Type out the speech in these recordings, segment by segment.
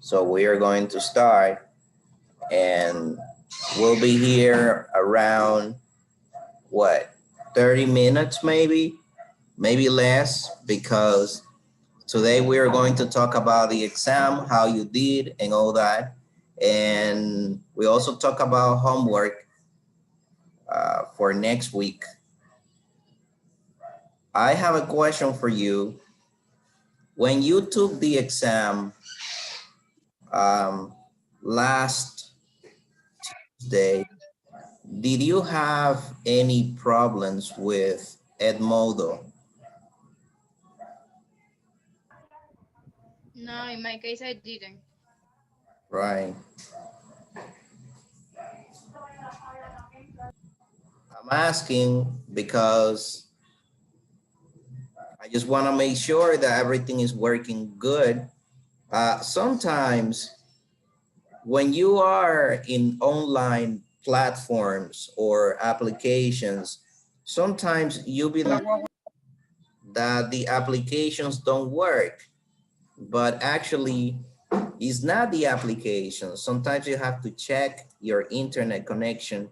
So we are going to start, and we'll be here around what, 30 minutes maybe less, because today we are going to talk about the exam, how you did and all that. And we also talk about homework for next week. I have a question for you. When you took the exam last Tuesday, did you have any problems with Edmodo? No, in my case, I didn't. Right. I'm asking because I just want to make sure that everything is working good. Sometimes when you are in online platforms or applications, sometimes you believe that the applications don't work, but actually it's not the application. Sometimes you have to check your internet connection.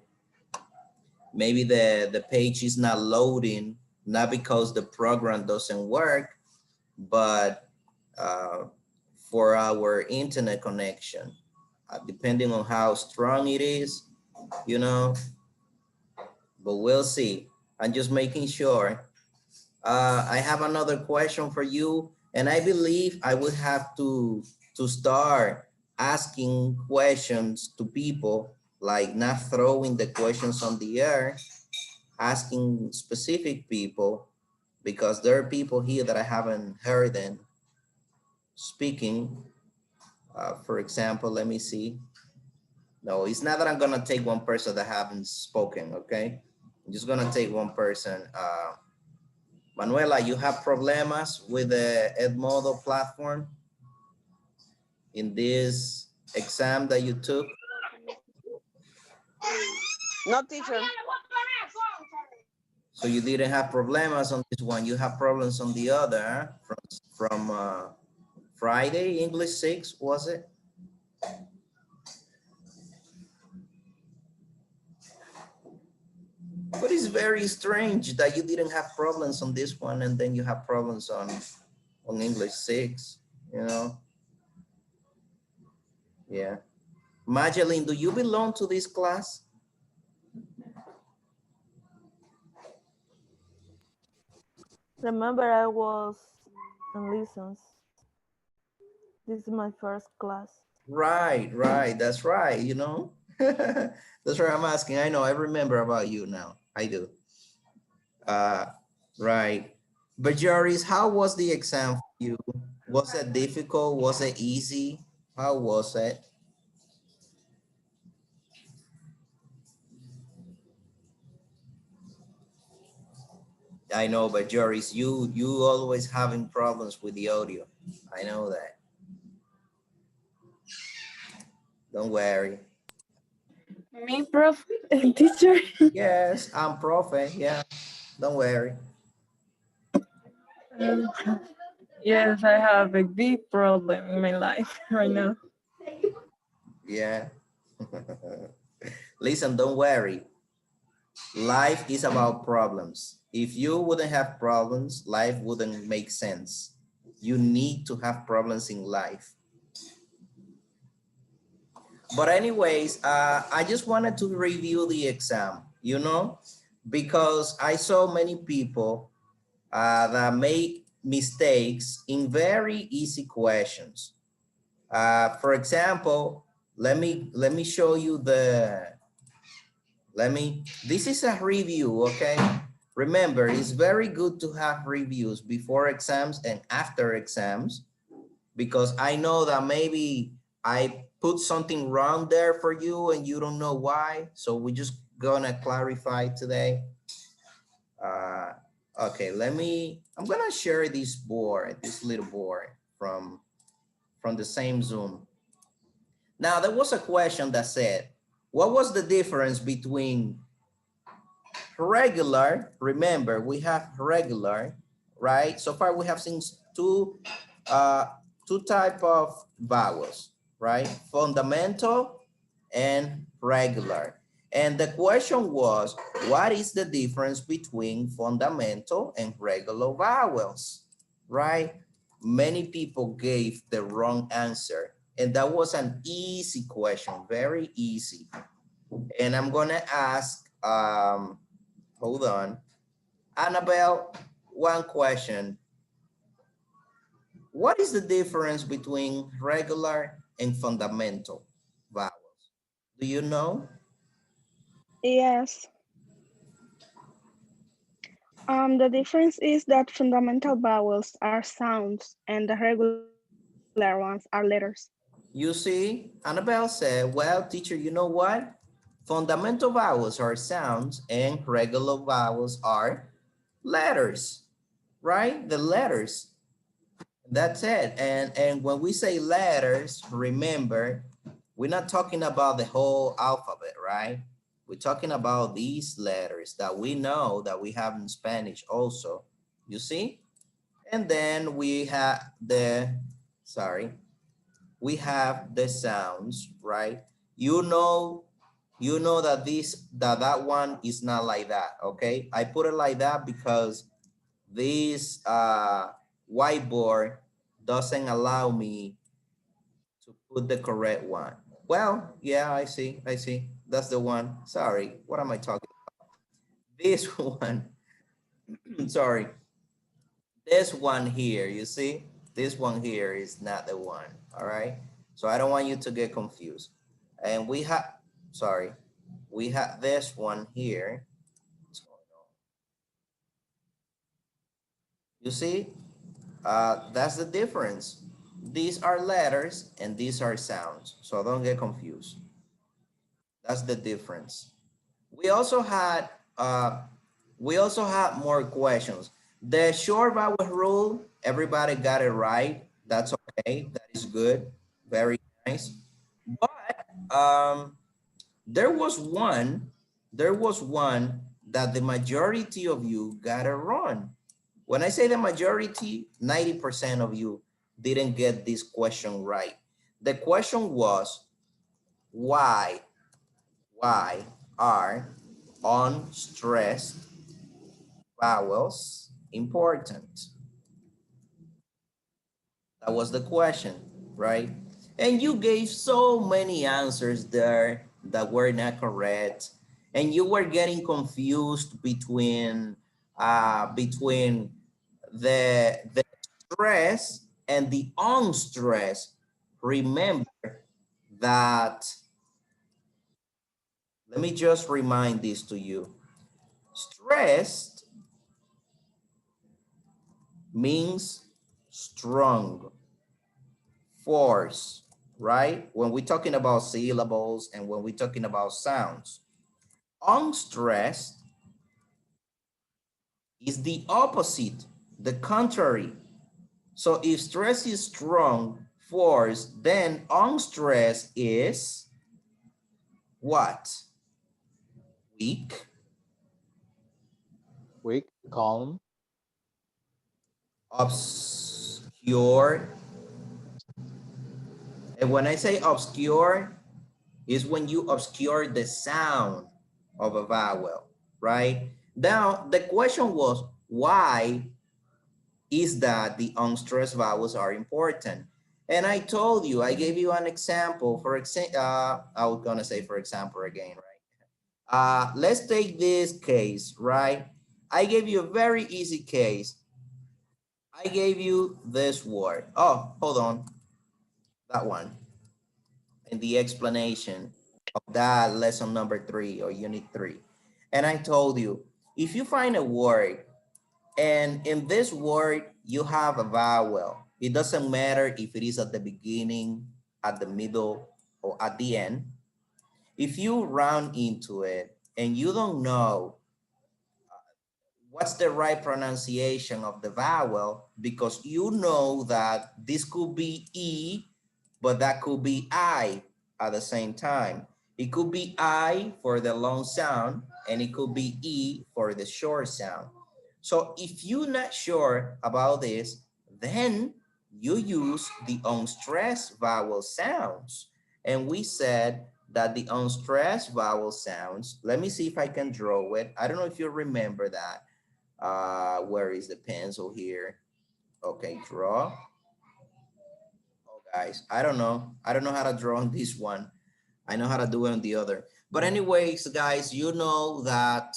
Maybe the page is not loading, not because the program doesn't work, but for our internet connection, depending on how strong it is, you know, but we'll see. I'm just making sure. I have another question for you, and I believe I would have to start asking questions to people, like not throwing the questions on the air, asking specific people, because there are people here that I haven't heard them speaking. For example, let me see. No, it's not that I'm gonna take one person that haven't spoken, okay? I'm just gonna take one person. Manuela, you have problemas with the Edmodo platform in this exam that you took? No, teacher. So you didn't have problemas on this one. You have problems on the other, huh? From Friday, English 6, was it? But it's very strange that you didn't have problems on this one and then you have problems on English 6, you know? Yeah. Madeline, do you belong to this class? Remember, I was in lessons. This is my first class. Right, that's right, you know? That's what I'm asking. I know, I remember about you now. I do. Right. But Joris, how was the exam for you? Was it difficult? Was it easy? How was it? I know, but Joris, you always having problems with the audio. I know that. Don't worry. Me, prof, teacher. Yes, I'm profe. Yeah, don't worry. Yes, I have a big problem in my life right now. Yeah. Listen, don't worry. Life is about problems. If you wouldn't have problems, life wouldn't make sense. You need to have problems in life. But anyways, I just wanted to review the exam, you know, because I saw many people that make mistakes in very easy questions. For example, let me show you this is a review, okay? Remember, it's very good to have reviews before exams and after exams, because I know that maybe I put something wrong there for you and you don't know why. So we're just gonna clarify today. Okay, I'm gonna share this board, this little board from the same Zoom. Now, there was a question that said, what was the difference between regular? Remember, we have regular, right? So far we have seen two two type of vowels, right? Fundamental and regular. And the question was, what is the difference between fundamental and regular vowels, right? Many people gave the wrong answer. And that was an easy question, very easy. And I'm gonna ask, hold on, Annabelle, one question. What is the difference between regular and fundamental vowels? Do you know? Yes. The difference is that fundamental vowels are sounds and the regular ones are letters. You see, Annabelle said, well, teacher, you know what? Fundamental vowels are sounds and regular vowels are letters, right? The letters. That's it. And when we say letters, remember, we're not talking about the whole alphabet, right? We're talking about these letters that we know that we have in Spanish also. You see? And then we have we have the sounds, right? You know that that one is not like that, okay? I put it like that because this whiteboard doesn't allow me to put the correct one. Well, yeah, I see. That's the one. Sorry, what am I talking? This one, sorry. This one here, you see? This one here is not the one, all right? So I don't want you to get confused. And we have, sorry, we have this one here. You see? That's the difference. These are letters and these are sounds. So don't get confused. That's the difference. We also had more questions. The short vowel rule, everybody got it right. That's okay. That is good. Very nice. But there was one that the majority of you got it wrong. When I say the majority, 90% of you didn't get this question right. The question was, why are unstressed vowels important? That was the question, right? And you gave so many answers there that were not correct. And you were getting confused between the stress and the unstressed. Remember that, let me just remind this to you. Stressed means strong, force, right? When we're talking about syllables and when we're talking about sounds. Unstressed is the opposite, the contrary. So if stress is strong, force, then unstressed is what? Weak, Weak, calm, obscure. And when I say obscure, is when you obscure the sound of a vowel, right? Now, the question was, why is that the unstressed vowels are important? And I told you, I gave you an example. For example, I was gonna say for example again, right? Let's take this case, right? I gave you a very easy case. I gave you this word. Oh, hold on, that one. In the explanation of that lesson number 3 or unit 3. And I told you, if you find a word and in this word you have a vowel, it doesn't matter if it is at the beginning, at the middle, or at the end. If you round into it and you don't know what's the right pronunciation of the vowel, because you know that this could be E, but that could be I at the same time. It could be I for the long sound, and it could be E for the short sound. So if you're not sure about this, then you use the unstressed vowel sounds. And we said that the unstressed vowel sounds, let me see if I can draw it. I don't know if you remember that. Where is the pencil here? Okay, draw. Oh, guys, I don't know. I don't know how to draw on this one. I know how to do it on the other. But anyways, guys, you know that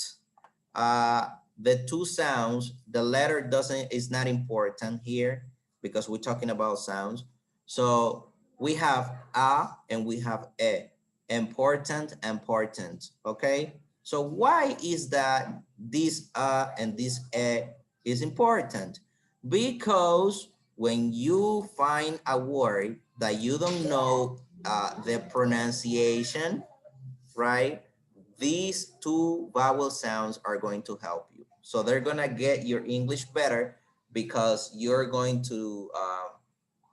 uh, the two sounds, the letter is not important here because we're talking about sounds. So we have a and we have e, important, important, okay? So why is that this a and this e is important? Because when you find a word that you don't know the pronunciation, right? These two vowel sounds are going to help you. So they're gonna get your English better because you're going to,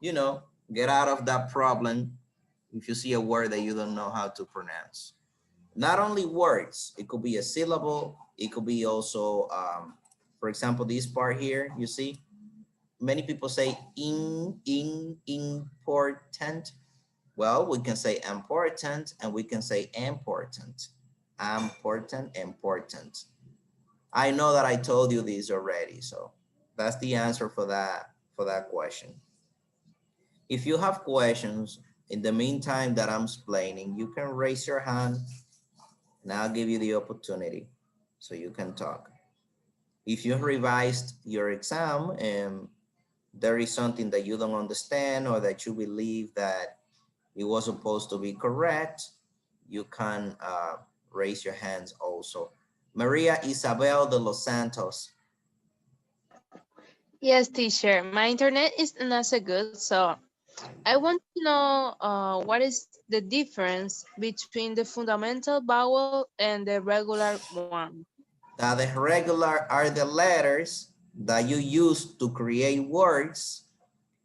you know, get out of that problem if you see a word that you don't know how to pronounce. Not only words, it could be a syllable. It could be also, for example, this part here, you see, many people say important. Well, we can say important and we can say important. Important, important. I know that I told you this already, so that's the answer for that question. If you have questions in the meantime that I'm explaining, you can raise your hand and I'll give you the opportunity so you can talk. If you revised your exam and there is something that you don't understand or that you believe that it was supposed to be correct, you can raise your hands also. Maria Isabel de los Santos. Yes, teacher. My internet is not so good, so I want to know what is the difference between the fundamental vowel and the regular one. That the regular are the letters that you use to create words,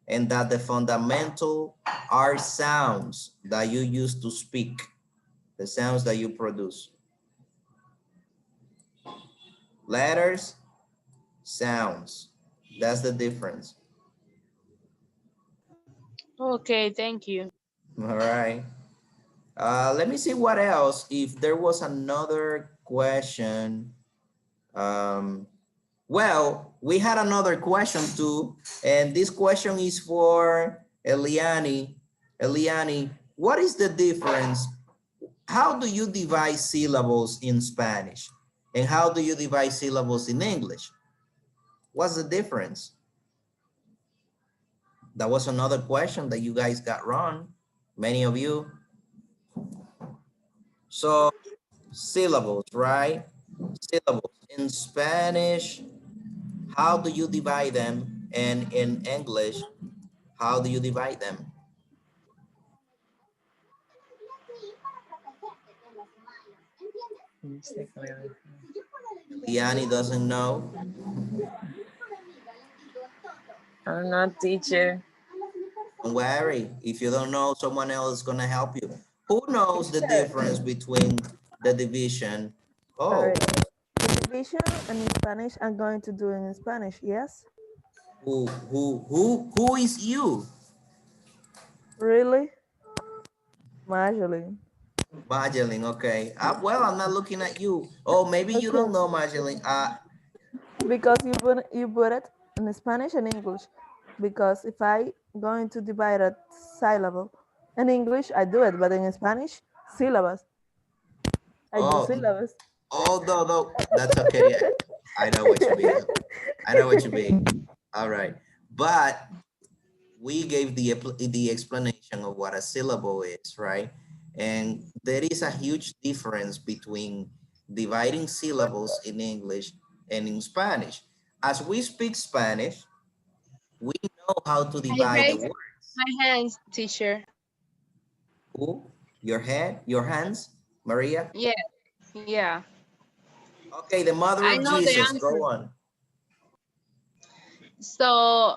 and that the fundamental are sounds that you use to speak, the sounds that you produce. Letters, sounds. That's the difference. Okay, thank you. All right. Let me see what else. If there was another question. Um, well, we had another question too. And this question is for Eliani. Eliani, what is the difference? How do you divide syllables in Spanish? And how do you divide syllables in English? What's the difference? That was another question that you guys got wrong, many of you. So syllables, right? Syllables in Spanish, how do you divide them? And in English, how do you divide them? Liani doesn't know. I'm not teacher. Don't worry. If you don't know, someone else is gonna help you. Who knows the Teacher, difference between the division? Oh, sorry. The division in Spanish, I'm going to do in Spanish, yes? who is you? Really? Marjorie. Madeline, okay. Well, I'm not looking at you. Oh, maybe you Okay. don't know Madeline. Because you put it in Spanish and English. Because if I going to divide a syllable in English, I do it, but in Spanish, syllables. I do Oh, syllables. oh, no, that's okay. I know what you mean. I know what you mean. All right. But we gave the explanation of what a syllable is, right? And there is a huge difference between dividing syllables in English and in Spanish. As we speak Spanish, we know how to I divide the raise words. my hands, teacher. Who? Your head, your hands, Maria? Yeah, yeah. Okay, the mother I of know the Jesus, answer. go on. So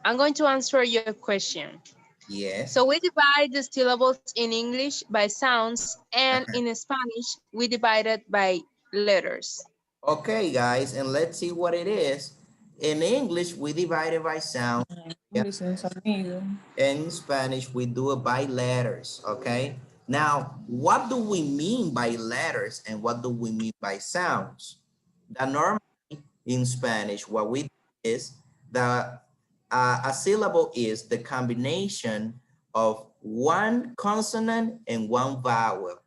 I'm going to answer your question. So Yes. we divide the syllables in English by sounds, and in Spanish, we divide it by letters. Okay, guys, and let's see what it is. In English, we divide it by sound. Yeah. Dicen sonido. In Spanish, we do it by letters, okay? Now, what do we mean by letters and what do we mean by sounds? That normally in Spanish, what we do is that a syllable is the combination of one consonant and one vowel,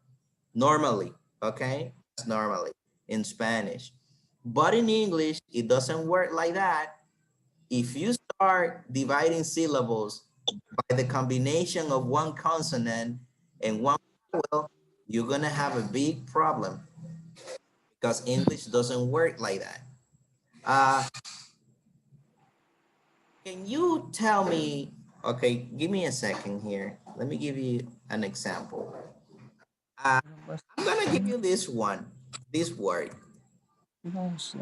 normally, okay? That's normally in Spanish. But in English, it doesn't work like that. If you start dividing syllables by the combination of one consonant and one vowel, you're gonna have a big problem because English doesn't work like that. Can you tell me, okay, give me a second here. Let me give you an example. I'm gonna give you this one, this word, No sé.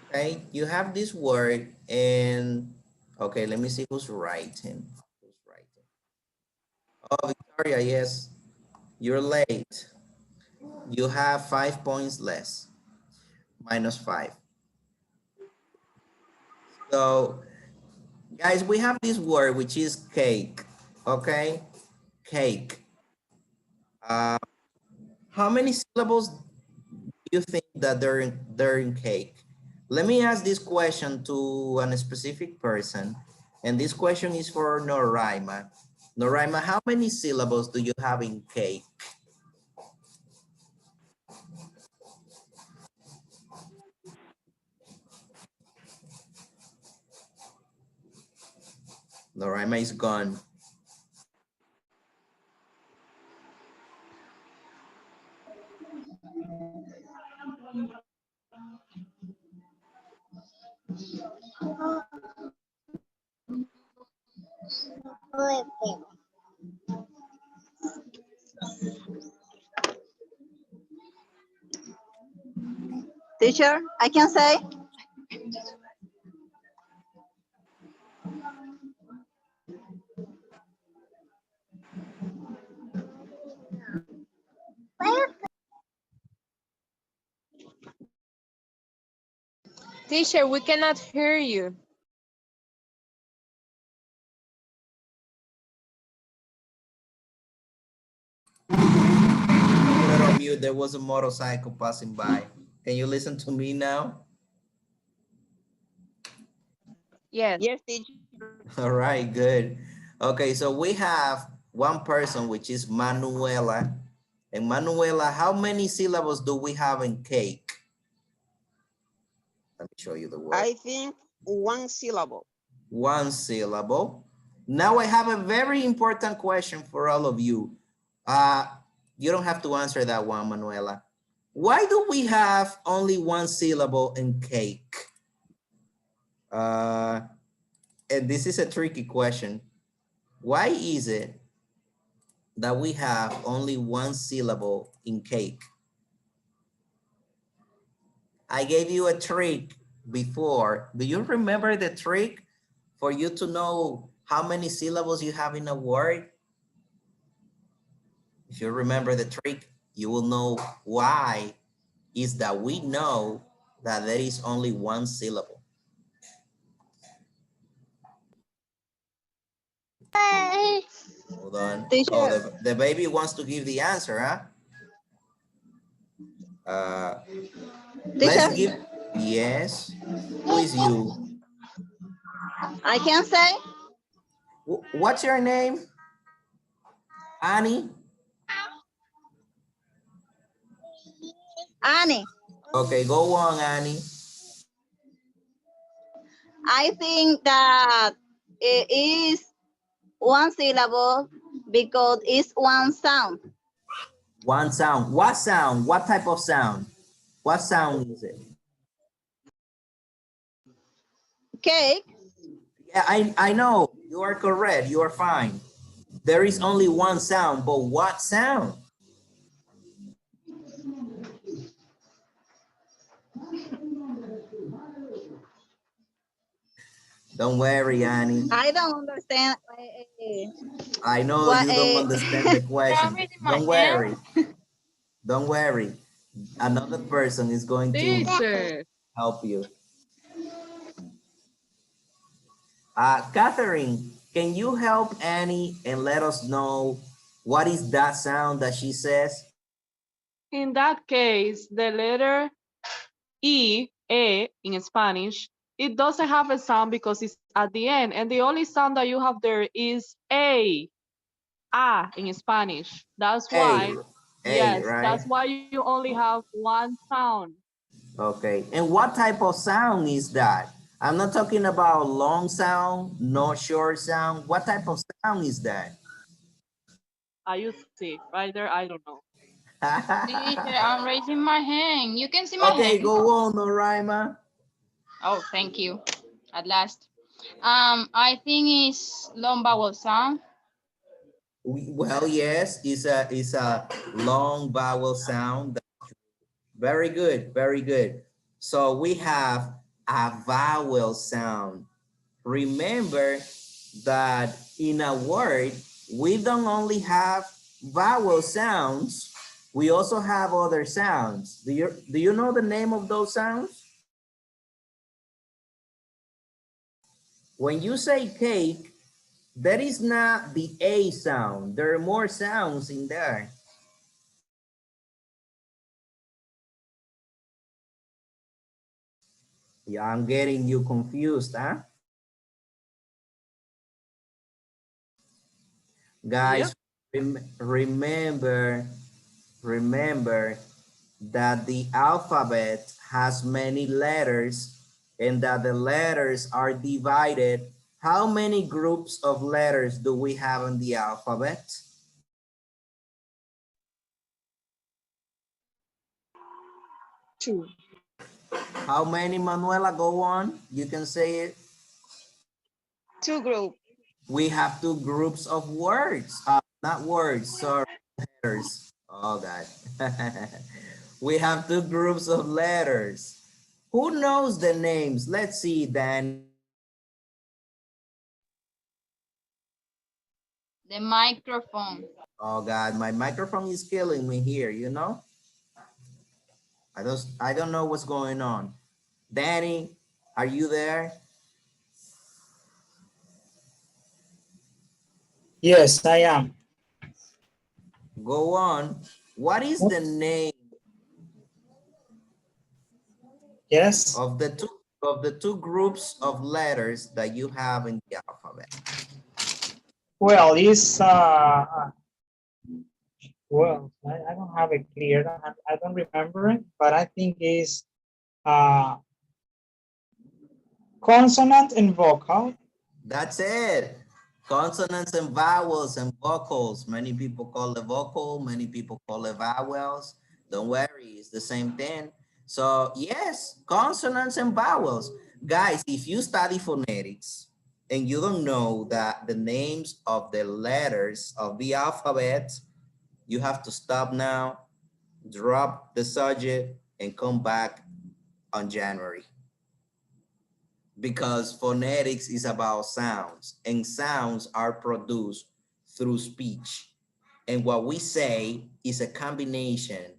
okay? You have this word and, okay, let me see who's writing. Who's writing? Oh, Victoria, yes, you're late. You have 5 points less, -5. So, guys, we have this word, which is cake, okay? Cake. How many syllables do you think that they're in cake? Let me ask this question to a specific person. And this question is for Noraima. Noraima, how many syllables do you have in cake? Noraima is gone. Teacher, I can say Teacher, we cannot hear you. Put it on mute. There was a motorcycle passing by. Can you listen to me now? Yes. yes, teacher. All right, good. Okay, so we have one person, which is Manuela. And Manuela, how many syllables do we have in cake? Let me show you the word. I think one syllable. One syllable. Now I have a very important question for all of you. You don't have to answer that one, Manuela. Why do we have only one syllable in cake? And this is a tricky question. Why is it that we have only one syllable in cake? I gave you a trick before. Do you remember the trick for you to know how many syllables you have in a word? If you remember the trick, you will know why is that we know that there is only one syllable. Hold on. Teacher. Oh, the baby wants to give the answer, huh? Let's give, yes. Who is you? I can say What's your name? Annie? Annie. Okay, go on, Annie. I think that it is one syllable because it's one sound. One sound. What sound? What type of sound? What sound is it? Cake. Yeah, I know. You are correct. You are fine. There is only one sound, but what sound? Don't worry, Annie. I don't understand I know what you don't understand the question. Don't worry. Don't worry. Another person is going to Teacher. help you. Catherine, can you help Annie and let us know what is that sound that she says? In that case, the letter in Spanish, it doesn't have a sound because it's at the end. And the only sound that you have there is in Spanish. That's A, why, A, yes, right? that's why you only have one sound. Okay. And what type of sound is that? I'm not talking about long sound, not short sound. What type of sound is that? You see, right there, I don't know. Teacher, I'm raising my hand. You can see my Okay, hand. go on, Noraima. Oh, thank you. At last. I think it's long vowel sound. Well, yes, it's a long vowel sound. Very good, very good. So we have a vowel sound. Remember that in a word, we don't only have vowel sounds, we also have other sounds. Do you know the name of those sounds? When you say cake, that is not the A sound. There are more sounds in there. Yeah, I'm getting you confused, huh? Yep. Guys, remember that the alphabet has many letters and that the letters are divided. How many groups of letters do we have in the alphabet? Two. How many, Manuela? Go on. You can say it. Two group. We have two groups of words. Not words, sorry, letters. Oh, God. We have two groups of letters. Who knows the names? Let's see, Danny. The microphone. Oh God, my microphone is killing me here, you know? I don't know what's going on. Danny, are you there? Yes, I am. Go on. What is the name Yes. of the two groups of letters that you have in the alphabet? Well, it's well, I don't have it clear. I don't remember it, but I think it's uh consonant and vocal. That's it. Consonants and vowels and vocals. Many people call it vocal, many people call it vowels. Don't worry, it's the same thing. So yes, consonants and vowels. Guys, if you study phonetics and you don't know that the names of the letters of the alphabet, you have to stop now, drop the subject, and come back on January, because phonetics is about sounds and sounds are produced through speech. And what we say is a combination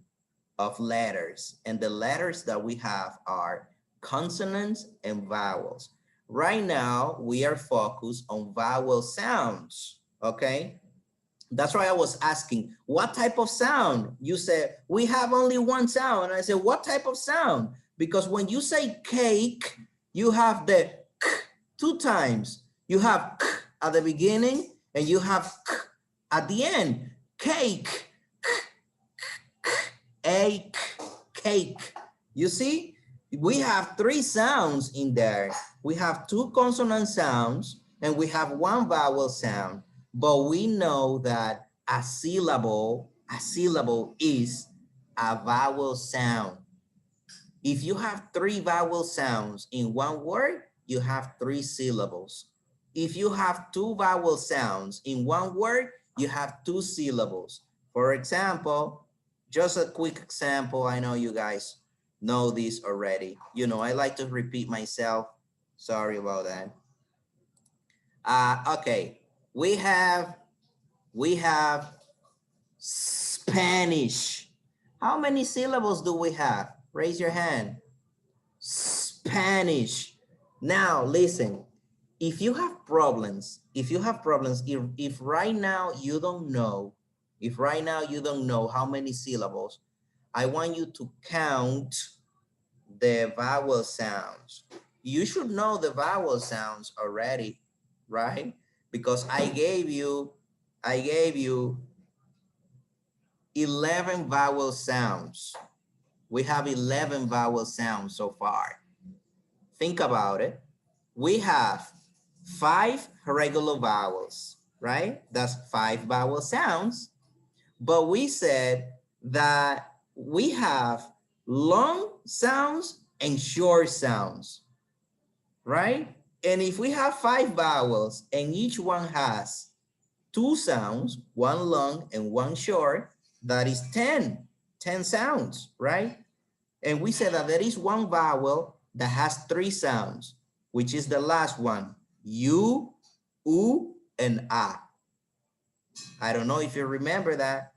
of letters, and the letters that we have are consonants and vowels. Right now, we are focused on vowel sounds, okay? That's why I was asking, what type of sound? You said, we have only one sound. And I said, what type of sound? Because when you say cake, you have the k two times. You have k at the beginning and you have k at the end. Cake, a cake. You see, we have three sounds in there. We have two consonant sounds and we have one vowel sound, but we know that a syllable is a vowel sound. If you have three vowel sounds in one word, you have three syllables. If you have two vowel sounds in one word, you have two syllables. For example, just a quick example. I know you guys know this already. You know, I like to repeat myself. Sorry about that. Okay, we have Spanish. How many syllables do we have? Raise your hand. Spanish. Now listen, if you have problems, if right now you don't know, how many syllables, I want you to count the vowel sounds. You should know the vowel sounds already, right? Because I gave you 11 vowel sounds. We have 11 vowel sounds so far. Think about it. We have 5 regular vowels, right? That's 5 vowel sounds. But we said that we have long sounds and short sounds, right? And if we have 5 vowels and each one has 2 sounds, one long and one short, that is 10 sounds, right? And we said that there is one vowel that has 3 sounds, which is the last one, U, U, and A. I don't know if you remember that.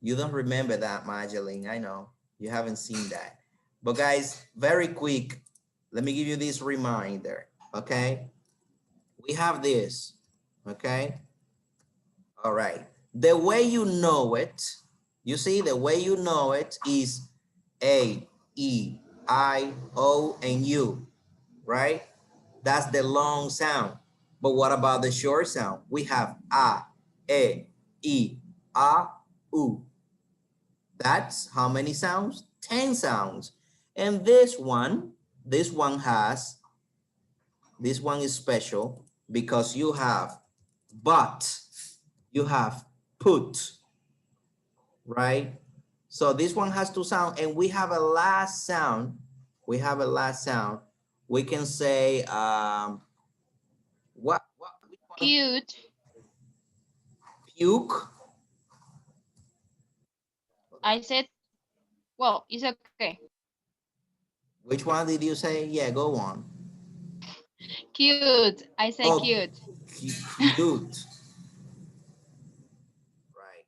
You don't remember that, Madeline. I know you haven't seen that. But guys, very quick, let me give you this reminder, okay? We have this, okay? All right. The way you know it, you see, the way you know it is A, E, I, O, and U, right? That's the long sound. But what about the short sound? We have A, E, A, U. That's how many sounds? 10 sounds. And this one is special because you have but, you have put, right? So this one has 2 sounds and we have a last sound. We can say, which one? Cute. Puke. I said, well, it's okay. Which one did you say? Yeah, go on. Cute. I said Oh, cute. cute. Right.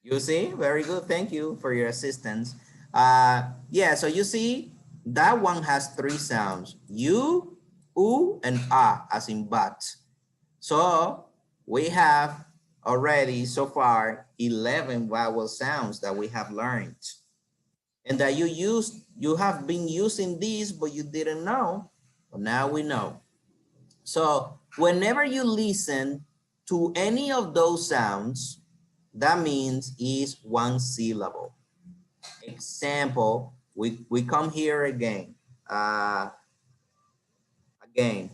You see, very good. Thank you for your assistance. Yeah, so you see, that one has 3 sounds, U, U, and A, as in but. So we have already so far 11 vowel sounds that we have learned. And that you have been using these, but you didn't know. But now we know. So whenever you listen to any of those sounds, that means is 1 syllable. Example, we come here again. Again,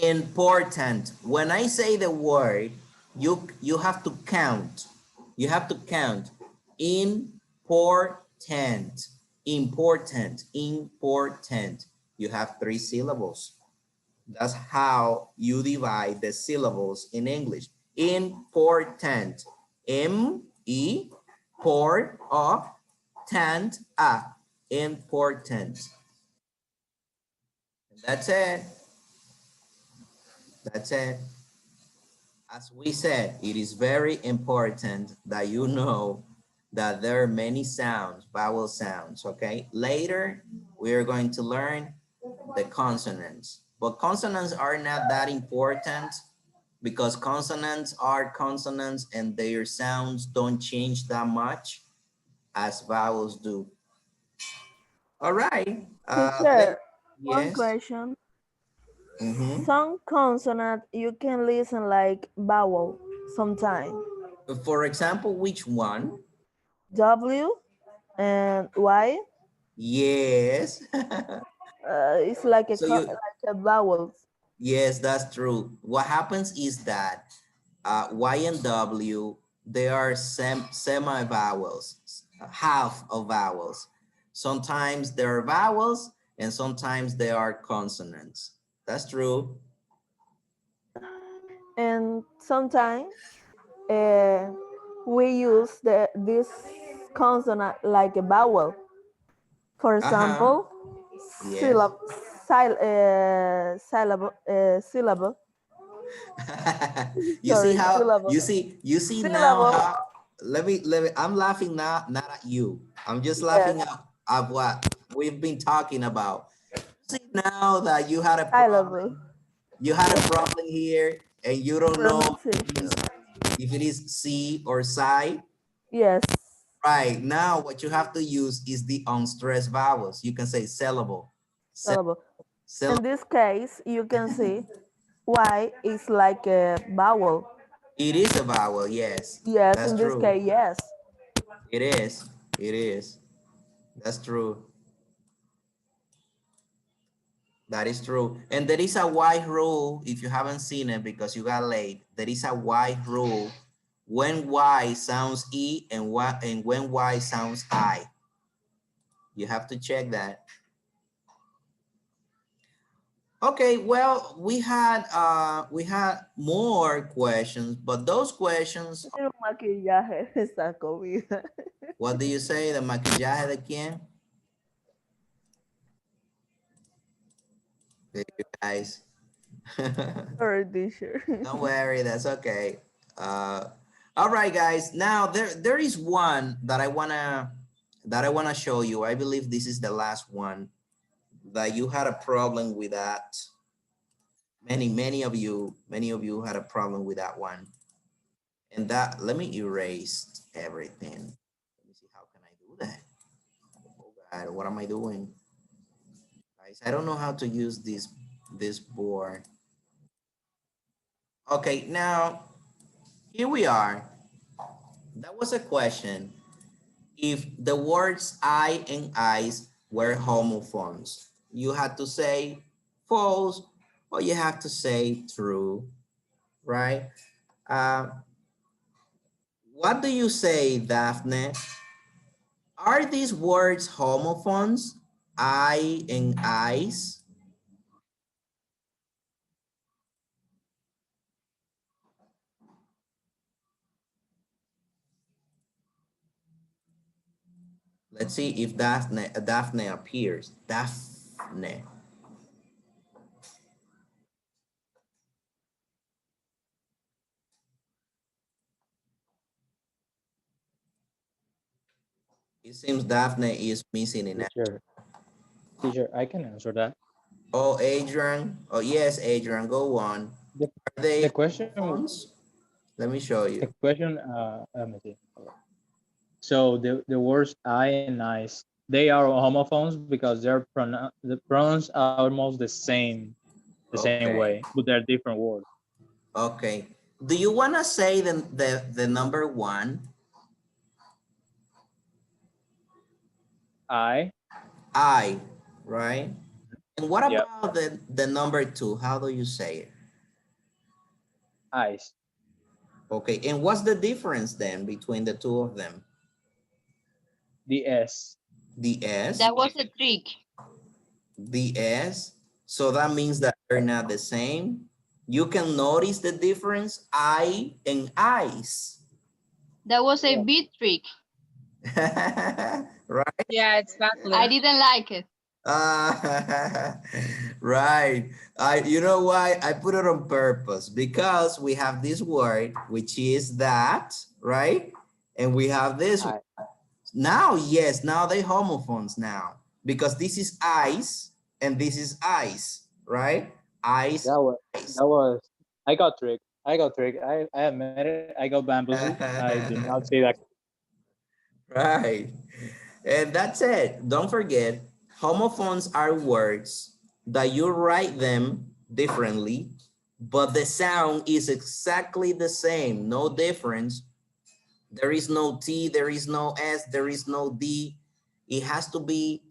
important. When I say the word, you have to count. You have to count. Important, important, important. You have 3 syllables. That's how you divide the syllables in English. Important. M-E, port, O, tent, A. Important. That's it. That's it. As we said, it is very important that you know that there are many sounds, vowel sounds, okay? Later, we are going to learn the consonants. But consonants are not that important because consonants are consonants and their sounds don't change that much as vowels do. All right. Teacher, one Yes. question. Mhm. Some consonant you can listen like vowel sometime. For example, which one? W and Y. Yes. It's like So like a vowels. yes, that's true. What happens is that Y and W, they are semi-vowels, half of vowels. Sometimes there are vowels and sometimes they are consonants. That's true. And sometimes we use this consonant like a vowel. For Uh-huh. example, Yes. syllable, syllable. You see Sorry, how syllable. you see now Syllable. how let me I'm laughing now, not at you. I'm just Yes. laughing at what we've been talking about. See Now that you had a Syllable. problem, you had a problem here, and you don't know Pronunciation. if it is C or psi. Yes. Right, now what you have to use is the unstressed vowels. You can say syllable. Syllable. In Syllable. this case, you can see Y is like a vowel. It is a vowel, yes. Yes, That's in this true. case, yes. It is. It is. That's true. That is true. And there is a Y rule, if you haven't seen it because you got late, there is a Y rule when Y sounds E and when Y sounds I. You have to check that. Okay, well, we had more questions, but those questions, Tiene un maquillaje esa comida. what do you say? The maquillaje de quién? De you guys. Sorry, teacher. Don't worry, that's okay. All right, guys. Now there is one that I wanna show you. I believe this is the last one that you had a problem with that. Many of you had a problem with that one. And that, let me erase everything. Let me see, how can I do that? Oh God, what am I doing? Guys, I don't know how to use this board. Okay, now here we are. That was a question. If the words I and I's were homophones, you had to say false or you have to say true, right? Uh, what do you say, Daphne? Are these words homophones? I and I's? Let's see if Daphne appears. Daphne. It seems Daphne is missing in action. Teacher, I can answer that. Oh, Adrian. Oh, yes, Adrian, go on. The, Are they the question, homophones? Let me show the you. question, let me see. So the words I and I's, they are homophones because the pronouns are almost the same Okay. way, but they're different words. Okay. Do you want to say the number one? I, I, right? And what yep, about the number two? How do you say it? I's. Okay. And what's the difference then between the two of them? The S. The S? That was a trick. The S? So that means that they're not the same. You can notice the difference, I and I's. That was a big trick. Right? Yeah, exactly. I didn't like it. Right. You know why? I put it on purpose because we have this word, which is that, right? And we have this one. Now, yes, now they homophones now because this is ice and this is ice, right? Ice, ice. That was, I got tricked. I admit it. I got bamboozled. I did not see that. Right. And that's it. Don't forget, homophones are words that you write them differently, but the sound is exactly the same, no difference. There is no T, there is no S, there is no D. It has to be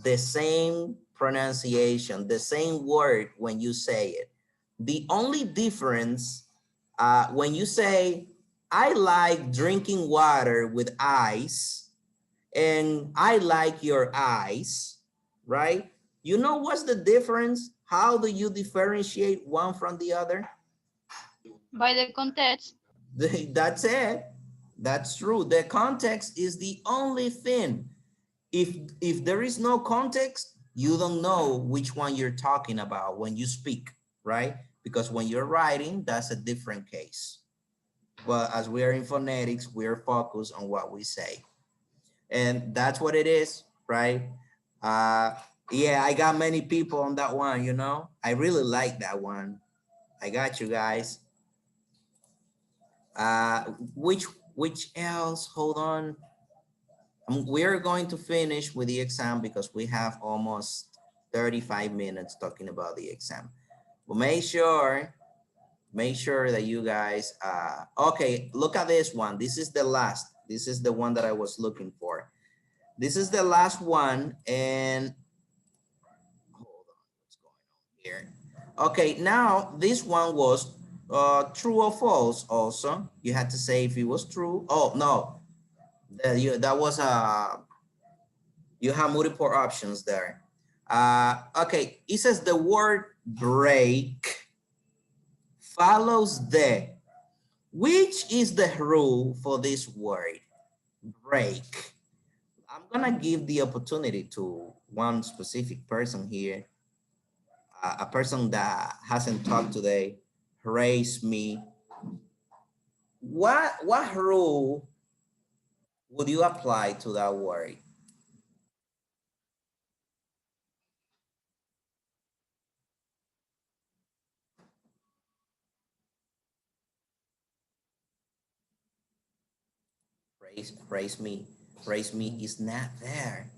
the same pronunciation, the same word when you say it. The only difference when you say, I like drinking water with ice, and I like your eyes, right? You know what's the difference? How do you differentiate one from the other? By the context. That's it. That's true. The context is the only thing. If there is no context, you don't know which one you're talking about when you speak, right? Because when you're writing, that's a different case. But as we are in phonetics, we're focused on what we say. And that's what it is, right? Yeah, I got many people on that one, you know. I really like that one. I got you guys. Uh, which which else? Hold on. We're going to finish with the exam because we have almost 35 minutes talking about the exam. But make sure that you guys, okay, look at this one. This is the last. This is the one that I was looking for. This is the last one. And hold on, what's going on here? Okay, now this one was true or false also. You had to say if it was true. Oh, no, that was you have multiple options there. Okay, it says the word break follows the. Which is the rule for this word, break? I'm gonna give the opportunity to one specific person here, a person that hasn't talked today, raise me. What rule would you apply to that word? Raise me. Raise me is not there.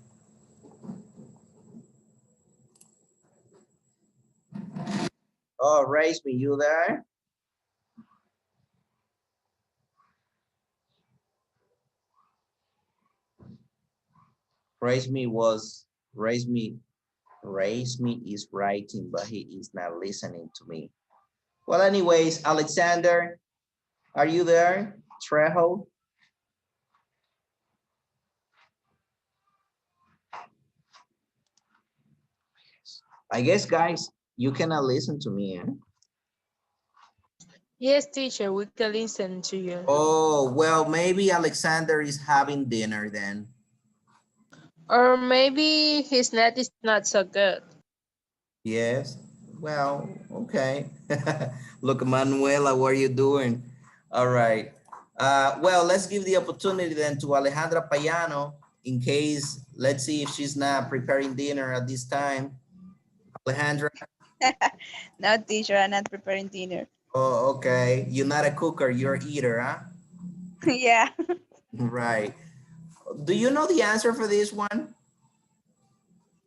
Oh, raise me, you there? Raise me was, raise me, raise me is writing, but he is not listening to me. Well, anyways, Alexander, are you there? Trejo? I guess, guys, you cannot listen to me. Eh? Yes, teacher, we can listen to you. Oh, well, maybe Alexander is having dinner then. Or maybe his net is not so good. Yes. Well, okay. Look, Manuela, what are you doing? All right. Well, let's give the opportunity then to Alejandra Payano in case, let's see if she's not preparing dinner at this time. Alejandra. No, teacher, I'm not preparing dinner. Oh, okay. You're not a cooker, you're an eater, huh? Yeah. Right. Do you know the answer for this one?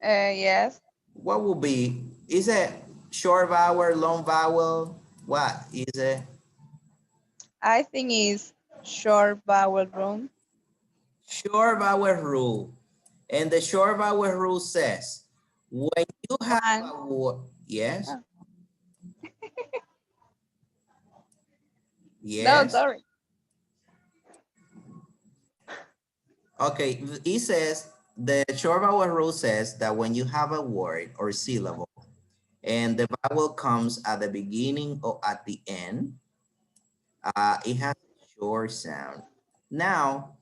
Yes. What will be? Is it short vowel, long vowel? What is it? I think it's short vowel room. Short vowel rule. And the short vowel rule says, when you have One. a word, yes, Oh. No, yes. sorry. Okay, it says, the short vowel rule says that when you have a word or syllable and the vowel comes at the beginning or at the end, it has a short sound. Now,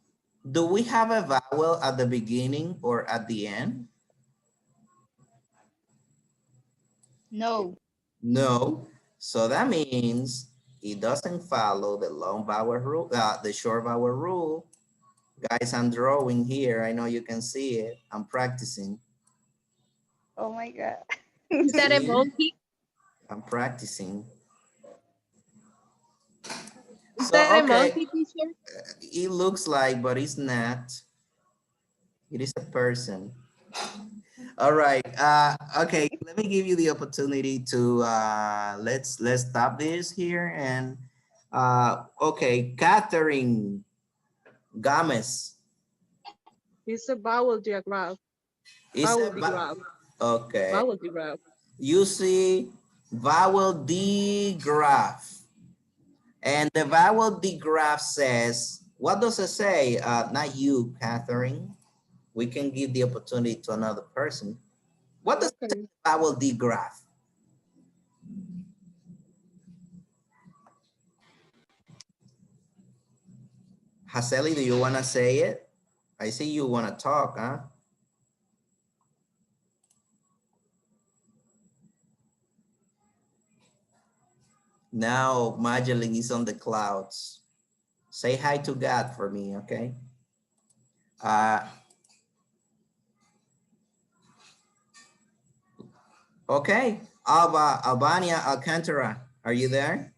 do we have a vowel at the beginning or at the end? No. No. So that means it doesn't follow the long vowel rule, the short vowel rule. Guys, I'm drawing here. I know you can see it. I'm practicing. Oh my God. Is You that a see it? monkey? I'm practicing. Is So, that a okay, monkey, teacher? it looks like, but it's not. It is a person. All right. Okay, let me give you the opportunity to let's stop this here and okay, Catherine Gomez. It's a vowel diagram. Is Vowel it diagram. okay? Vowel diagram. You see vowel D graph, and the vowel D graph says, what does it say? Not you, Catherine. We can give the opportunity to another person. What does it say, Okay. vowel D graph? Haseli, do you want to say it? I see you want to talk, huh? Now Madeline is on the clouds. Say hi to God for me, okay? Uh, Okay, Albania Alcantara, are you there?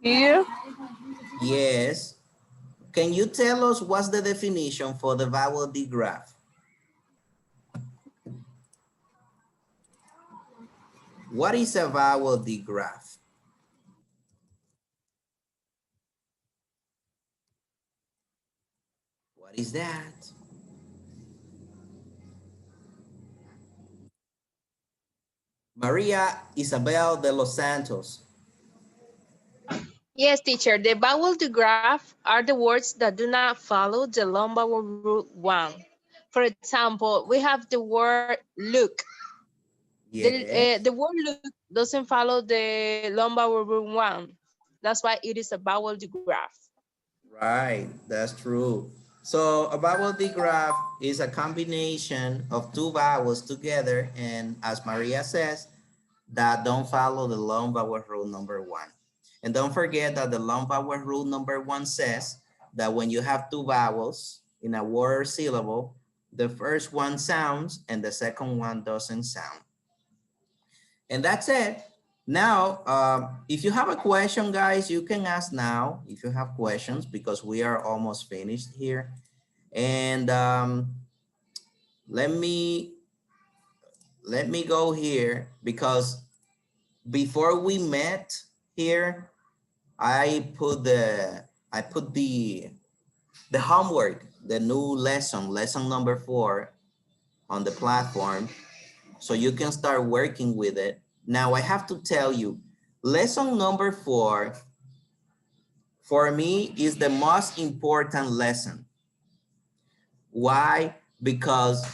Here, Yes. Can you tell us what's the definition for the vowel digraph? What is a vowel digraph? What is that? Maria Isabel de los Santos. Yes, teacher. The vowel digraph are the words that do not follow the long vowel rule one. For example, we have the word look. Yes. The word look doesn't follow the long vowel rule one. That's why it is a vowel digraph. Right, that's true. So a vowel digraph is a combination of two vowels together, and as Maria says, that don't follow the long vowel rule number one. And don't forget that the long vowel rule number one says that when you have two vowels in a word or syllable, the first one sounds and the second one doesn't sound. And that's it. Now, if you have a question, guys, you can ask now if you have questions because we are almost finished here. And let me go here because before we met here, I put the homework, the new lesson number 4 on the platform, so you can start working with it. Now I have to tell you, lesson number 4 for me is the most important lesson. Why? Because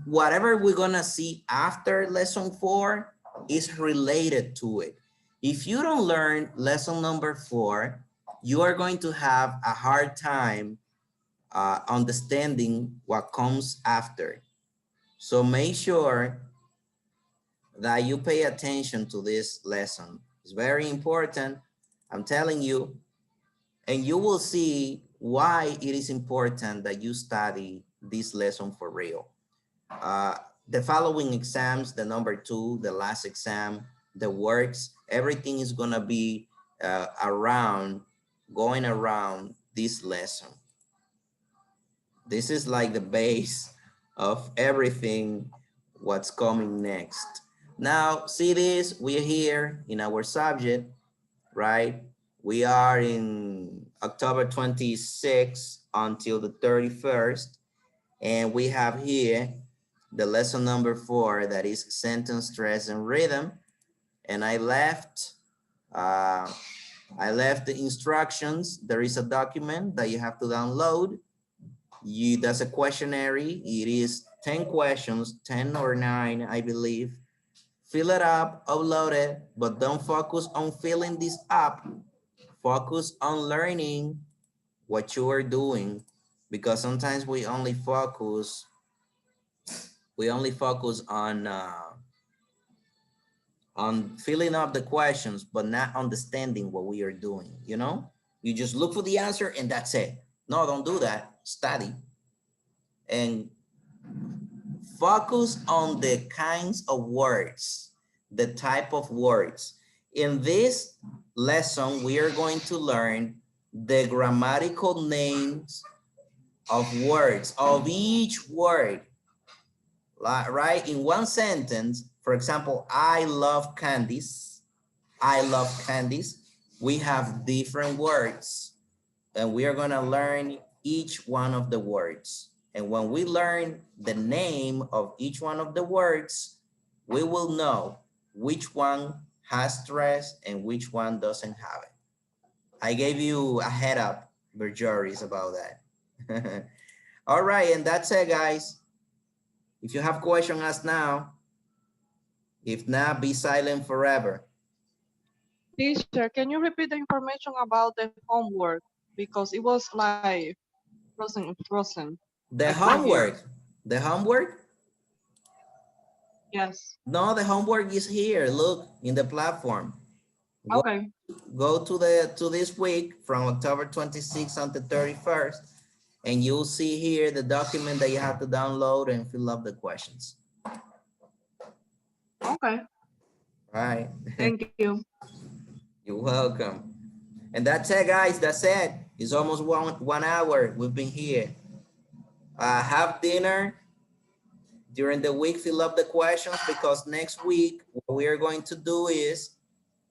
whatever we're gonna see after lesson 4 is related to it. If you don't learn lesson number 4, you are going to have a hard time understanding what comes after. So make sure that you pay attention to this lesson. It's very important. I'm telling you, and you will see why it is important that you study this lesson for real. The following exams, the number 2, the last exam, the works, everything is gonna be going around this lesson. This is like the base of everything what's coming next. Now, see this, we're here in our subject, right? We are in October 26th until the 31st. And we have here the lesson number 4, that is sentence stress and rhythm. And I left the instructions. There is a document that you have to download. That's a questionnaire. It is 10 questions, 10 or 9, I believe. Fill it up, upload it, but don't focus on filling this up. Focus on learning what you are doing, because sometimes we only focus on filling up the questions, but not understanding what we are doing, you know? You just look for the answer and that's it. No, don't do that. Study. And focus on the kinds of words, the type of words. In this lesson, we are going to learn the grammatical names of words, of each word, right? In one sentence, for example, I love candies. I love candies. We have different words, and we are gonna learn each one of the words. And when we learn the name of each one of the words, we will know which one has stress and which one doesn't have it. I gave you a head up, Berjoris, about that. All right, and that's it, guys. If you have questions, ask now. If not, be silent forever. teacher, can you repeat the information about the homework? Because it was like frozen. The I couldn't hear. homework, the homework? Yes. No, the homework is here. Look, in the platform. Go, Okay. go to this week from October 26th until 31st, and you'll see here the document that you have to download and fill up the questions. Okay, All right. thank you. You're welcome. And that's it, guys. That's it. It's almost one hour. We've been here. Have dinner during the week. Fill up the questions because next week what we are going to do is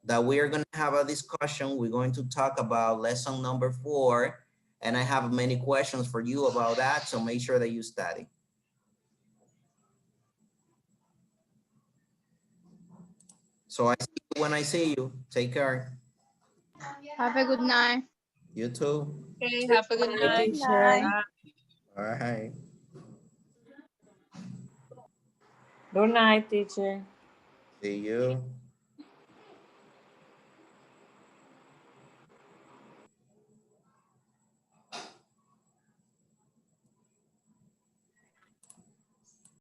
that we are going to have a discussion. We're going to talk about lesson number 4, and I have many questions for you about that. So make sure that you study. So I see you when I see you. Take care. Have a good night. You too. Okay, have a good Hi, night. teacher. All right. Good night, teacher. See you.